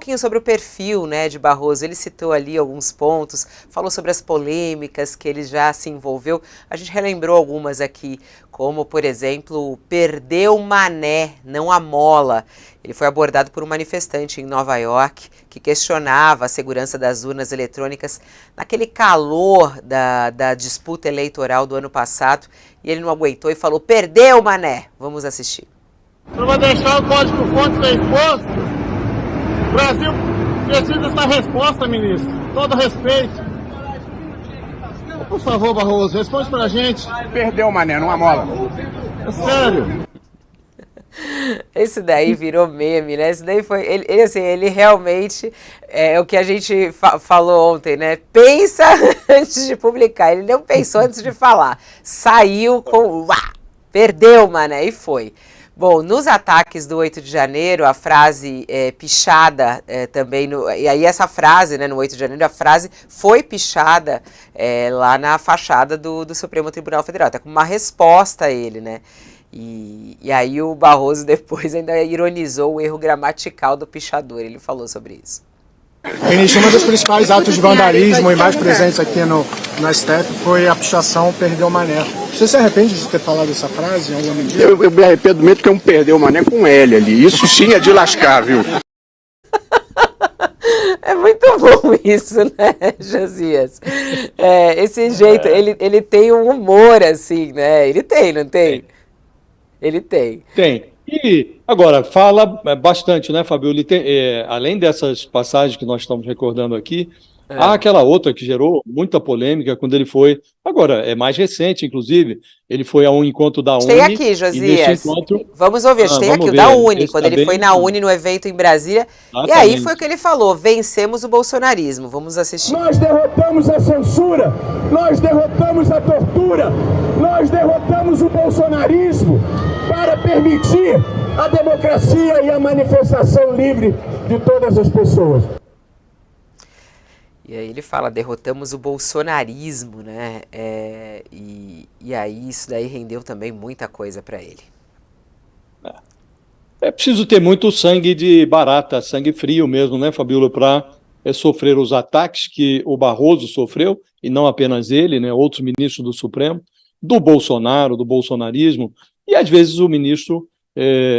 pouquinho sobre o perfil, né, de Barroso. Ele citou ali alguns pontos, falou sobre as polêmicas que ele já se envolveu. A gente relembrou algumas aqui, como, por exemplo, perdeu Mané, não a mola. Ele foi abordado por um manifestante em Nova York que questionava a segurança das urnas eletrônicas naquele calor da disputa eleitoral do ano passado. E ele não aguentou e falou, perdeu Mané. Vamos assistir. Não vai deixar o código-fonte ser exposto? O Brasil precisa dessa resposta, ministro. Todo respeito. Por favor, Barroso, responde pra gente. Perdeu, Mané, numa mola. É sério. Esse daí virou meme, né? Esse daí foi... Ele realmente... É o que a gente falou ontem, né? Pensa antes de publicar. Ele não pensou antes de falar. Saiu com... Perdeu, Mané, e foi. Bom, nos ataques do 8 de janeiro, a frase pichada também, e aí essa frase, né, no 8 de janeiro, a frase foi pichada lá na fachada do Supremo Tribunal Federal, até como uma resposta a ele, né? E aí o Barroso depois ainda ironizou o erro gramatical do pichador, ele falou sobre isso. Ministro, um dos principais atos de vandalismo e mais presentes aqui no STF foi a pichação Perdeu Mané. Você se arrepende de ter falado essa frase em algum momento? Eu me arrependo muito que eu perdeu o Mané com L ali. Isso sim é de lascar, viu? É muito bom isso, né, Josias? Esse jeito, ele tem um humor assim, né? Ele tem, não tem? Ele tem. Tem. E agora, fala bastante, né, Fabio? Ele tem, além dessas passagens que nós estamos recordando aqui, há aquela outra que gerou muita polêmica quando ele foi, agora, é mais recente, inclusive, ele foi a um encontro da UNE. Tem aqui, Josias. Encontro... Vamos ouvir, tem aqui o da UNE, quando ele foi na UNE no evento em Brasília. Exatamente. E aí foi o que ele falou, vencemos o bolsonarismo. Vamos assistir. Nós derrotamos a censura, nós derrotamos a tortura, nós derrotamos o bolsonarismo para permitir a democracia e a manifestação livre de todas as pessoas. E aí ele fala, derrotamos o bolsonarismo, né? E aí isso daí rendeu também muita coisa para ele. É preciso ter muito sangue de barata, sangue frio mesmo, né, Fabíola, para sofrer os ataques que o Barroso sofreu, e não apenas ele, né, outros ministros do Supremo, do Bolsonaro, do bolsonarismo, e às vezes o ministro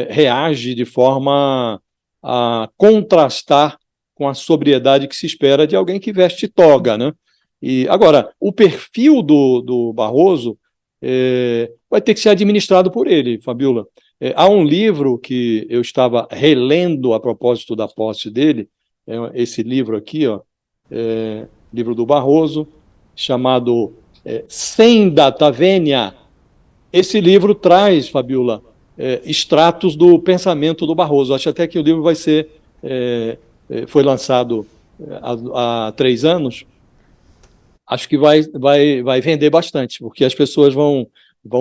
reage de forma a contrastar com a sobriedade que se espera de alguém que veste toga, né? E agora, o perfil do Barroso vai ter que ser administrado por ele, Fabíola. Há um livro que eu estava relendo a propósito da posse dele, esse livro aqui, ó, livro do Barroso, chamado Sem Data Vênia. Esse livro traz, Fabíola, extratos do pensamento do Barroso. Acho até que o livro vai ser... foi lançado há 3 anos, acho que vai vender bastante, porque as pessoas vão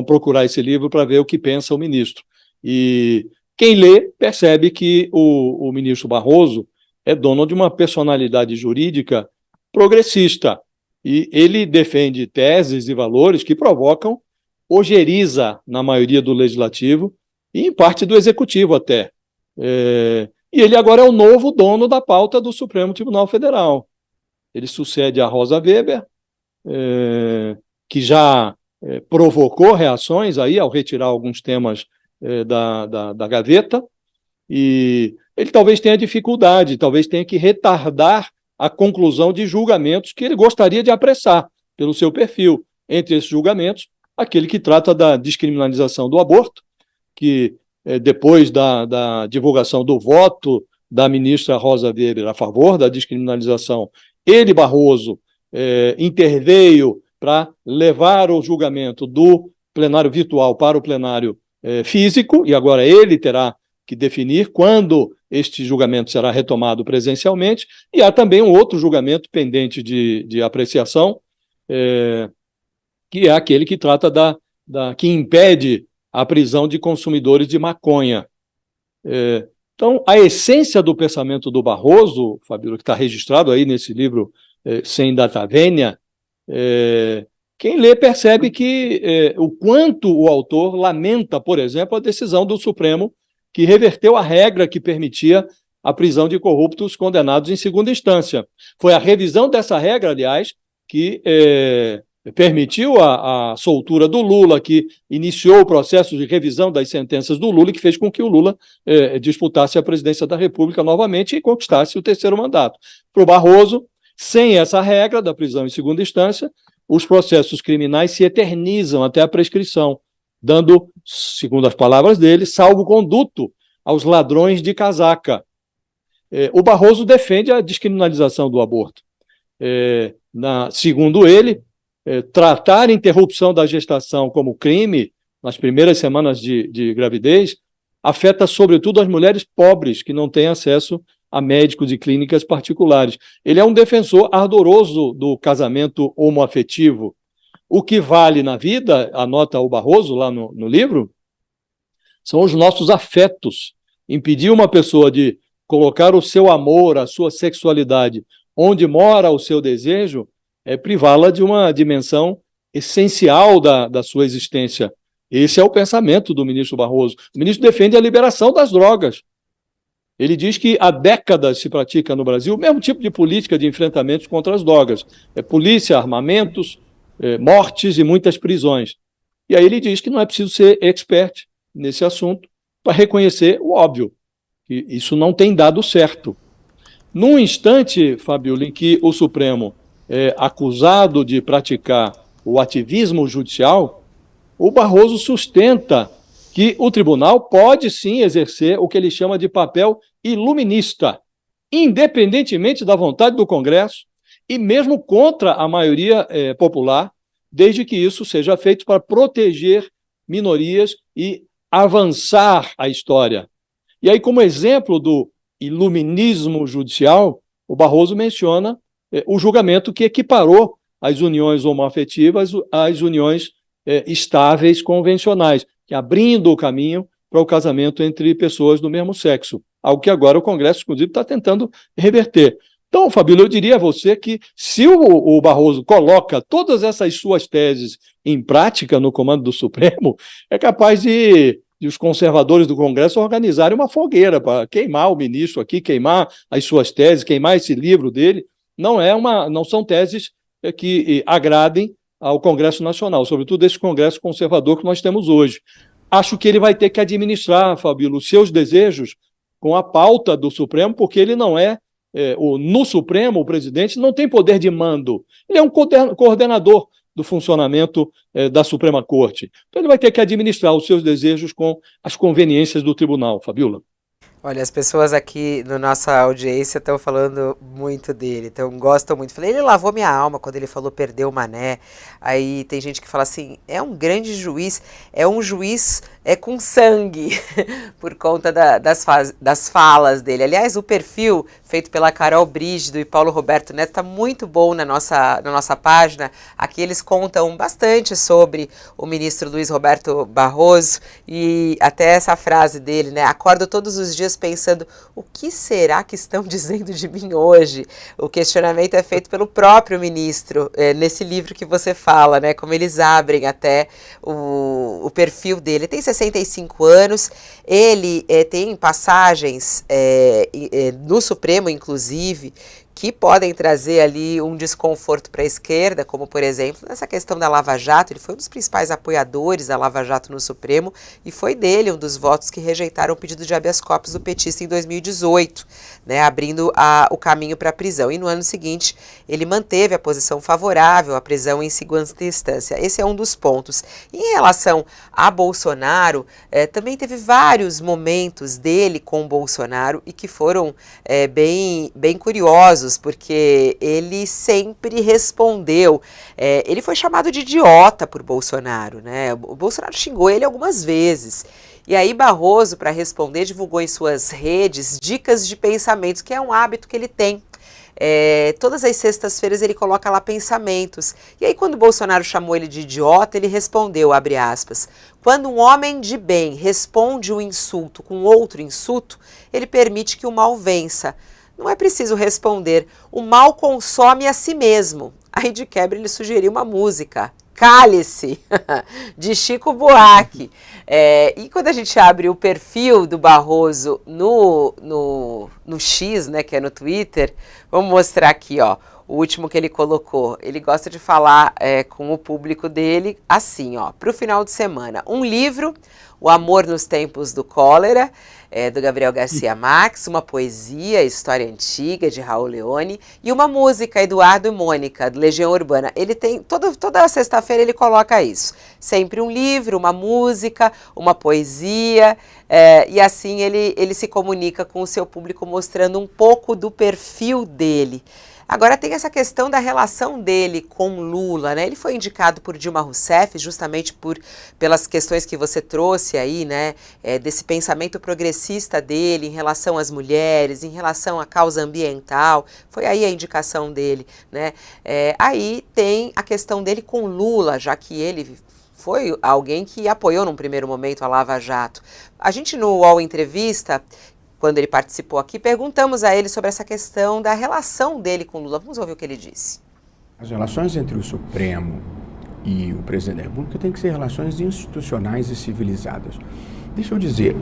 procurar esse livro para ver o que pensa o ministro. E quem lê percebe que o ministro Barroso é dono de uma personalidade jurídica progressista, e ele defende teses e valores que provocam ojeriza na maioria do Legislativo e em parte do Executivo até. E ele agora é o novo dono da pauta do Supremo Tribunal Federal. Ele sucede a Rosa Weber, que já provocou reações aí ao retirar alguns temas da gaveta, e ele talvez tenha dificuldade, talvez tenha que retardar a conclusão de julgamentos que ele gostaria de apressar pelo seu perfil. Entre esses julgamentos, aquele que trata da descriminalização do aborto, que depois da divulgação do voto da ministra Rosa Weber a favor da descriminalização, ele, Barroso, interveio para levar o julgamento do plenário virtual para o plenário físico, e agora ele terá que definir quando este julgamento será retomado presencialmente, e há também um outro julgamento pendente de apreciação, que é aquele que trata que impede a prisão de consumidores de maconha. Então, a essência do pensamento do Barroso, Fabíola, que está registrado aí nesse livro Sem Data Vênia, quem lê percebe que o quanto o autor lamenta, por exemplo, a decisão do Supremo que reverteu a regra que permitia a prisão de corruptos condenados em segunda instância. Foi a revisão dessa regra, aliás, que permitiu a soltura do Lula, que iniciou o processo de revisão das sentenças do Lula e que fez com que o Lula disputasse a presidência da República novamente e conquistasse o terceiro mandato. Para o Barroso, sem essa regra da prisão em segunda instância, os processos criminais se eternizam até a prescrição, dando, segundo as palavras dele, salvo-conduto aos ladrões de casaca. O Barroso defende a descriminalização do aborto. Segundo ele, tratar a interrupção da gestação como crime nas primeiras semanas de gravidez afeta sobretudo as mulheres pobres que não têm acesso a médicos e clínicas particulares. Ele é um defensor ardoroso do casamento homoafetivo. O que vale na vida, anota o Barroso lá no livro, são os nossos afetos. Impedir uma pessoa de colocar o seu amor, a sua sexualidade, onde mora o seu desejo, é privá-la de uma dimensão essencial da sua existência. Esse é o pensamento do ministro Barroso. O ministro defende a liberação das drogas. Ele diz que há décadas se pratica no Brasil o mesmo tipo de política de enfrentamento contra as drogas. Polícia, armamentos, mortes e muitas prisões. E aí ele diz que não é preciso ser expert nesse assunto para reconhecer o óbvio, que isso não tem dado certo. Num instante, Fabíola, em que o Supremo acusado de praticar o ativismo judicial, o Barroso sustenta que o tribunal pode sim exercer o que ele chama de papel iluminista, independentemente da vontade do Congresso e mesmo contra a maioria popular, desde que isso seja feito para proteger minorias e avançar a história. E aí, como exemplo do iluminismo judicial, o Barroso menciona o julgamento que equiparou as uniões homoafetivas às uniões estáveis convencionais, que abrindo o caminho para o casamento entre pessoas do mesmo sexo, algo que agora o Congresso, inclusive, está tentando reverter. Então, Fabíola, eu diria a você que se o Barroso coloca todas essas suas teses em prática no comando do Supremo, é capaz de os conservadores do Congresso organizarem uma fogueira para queimar o ministro aqui, queimar as suas teses, queimar esse livro dele. Não são teses que agradem ao Congresso Nacional, sobretudo esse Congresso conservador que nós temos hoje. Acho que ele vai ter que administrar, Fabíola, os seus desejos com a pauta do Supremo, porque ele não no Supremo, o presidente não tem poder de mando. Ele é um coordenador do funcionamento da Suprema Corte. Então ele vai ter que administrar os seus desejos com as conveniências do tribunal, Fabíola. Olha, as pessoas aqui na nossa audiência estão falando muito dele, gostam muito. Falei, ele lavou minha alma quando ele falou perdeu o Mané. Aí tem gente que fala assim, é um grande juiz, é um juiz com sangue, por conta das falas dele. Aliás, o perfil feito pela Carol Brígido e Paulo Roberto Neto está muito bom na nossa página. Aqui eles contam bastante sobre o ministro Luiz Roberto Barroso e até essa frase dele, né? Acordo todos os dias pensando, o que será que estão dizendo de mim hoje? O questionamento é feito pelo próprio ministro, nesse livro que você fala, né? Como eles abrem até o perfil dele. Tem 65 anos, ele tem passagens no Supremo, inclusive, que podem trazer ali um desconforto para a esquerda, como, por exemplo, nessa questão da Lava Jato. Ele foi um dos principais apoiadores da Lava Jato no Supremo e foi dele um dos votos que rejeitaram o pedido de habeas corpus do petista em 2018, né, abrindo o caminho para a prisão. E no ano seguinte, ele manteve a posição favorável à prisão em segunda instância. Esse é um dos pontos. Em relação a Bolsonaro, também teve vários momentos dele com Bolsonaro e que foram bem curiosos, porque ele sempre respondeu. Ele foi chamado de idiota por Bolsonaro, né? O Bolsonaro xingou ele algumas vezes. E aí Barroso, para responder, divulgou em suas redes dicas de pensamentos, que é um hábito que ele tem. Todas as sextas-feiras ele coloca lá pensamentos. E aí quando o Bolsonaro chamou ele de idiota, ele respondeu, abre aspas, quando um homem de bem responde um insulto com outro insulto, ele permite que o mal vença. Não é preciso responder, o mal consome a si mesmo. Aí de quebra ele sugeriu uma música, Cálice, de Chico Buarque. E quando a gente abre o perfil do Barroso no X, né, que é no Twitter, vamos mostrar aqui, ó, o último que ele colocou. Ele gosta de falar com o público dele assim, ó, para o final de semana. Um livro, O Amor nos Tempos do Cólera, do Gabriel Garcia Marques, uma poesia, História Antiga, de Raul Leone, e uma música, Eduardo e Mônica, do Legião Urbana. Ele tem, toda sexta-feira ele coloca isso. Sempre um livro, uma música, uma poesia, e assim ele se comunica com o seu público, mostrando um pouco do perfil dele. Agora tem essa questão da relação dele com Lula, né? Ele foi indicado por Dilma Rousseff justamente pelas questões que você trouxe aí, né? Desse pensamento progressista dele em relação às mulheres, em relação à causa ambiental. Foi aí a indicação dele, né? Aí tem a questão dele com Lula, já que ele foi alguém que apoiou num primeiro momento a Lava Jato. A gente no UOL Entrevista, quando ele participou aqui, perguntamos a ele sobre essa questão da relação dele com Lula. Vamos ouvir o que ele disse. As relações entre o Supremo e o presidente da República têm que ser relações institucionais e civilizadas. Deixa eu dizer,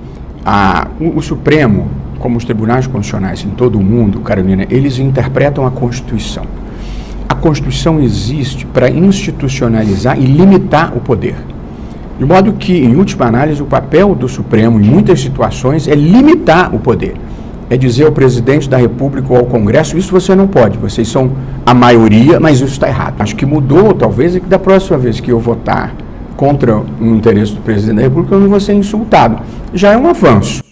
o Supremo, como os tribunais constitucionais em todo o mundo, Carolina, eles interpretam a Constituição. A Constituição existe para institucionalizar e limitar o poder. De modo que, em última análise, o papel do Supremo, em muitas situações, é limitar o poder. É dizer ao presidente da República ou ao Congresso, isso você não pode, vocês são a maioria, mas isso está errado. Acho que mudou, talvez, é que da próxima vez que eu votar contra o interesse do presidente da República, eu não vou ser insultado. Já é um avanço.